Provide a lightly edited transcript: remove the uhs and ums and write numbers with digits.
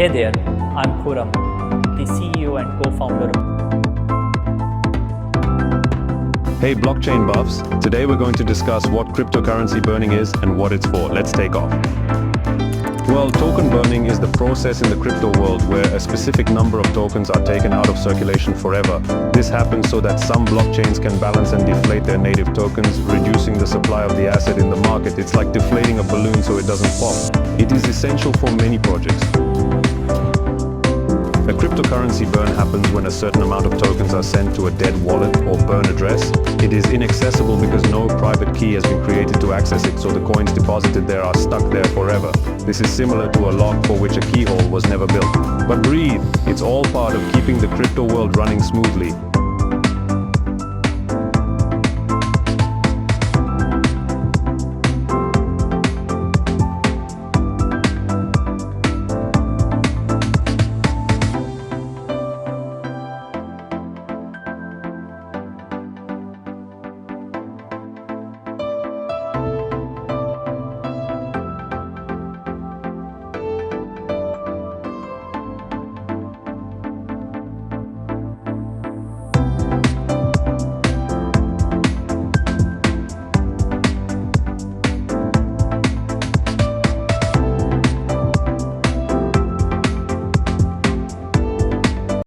Hey there, I'm Khurram, the CEO and co-founder. Hey blockchain buffs, today we're going to discuss what cryptocurrency burning is and what it's for. Let's take off. Well, token burning is the process in the crypto world where a specific number of tokens are taken out of circulation forever. This happens so that some blockchains can balance and deflate their native tokens, reducing the supply of the asset in the market. It's like deflating a balloon so it doesn't pop. It is essential for many projects. A cryptocurrency burn happens when a certain amount of tokens are sent to a dead wallet or burn address. It is inaccessible because no private key has been created to access it, so the coins deposited there are stuck there forever. This is similar to a lock for which a keyhole was never built. But breathe, it's all part of keeping the crypto world running smoothly.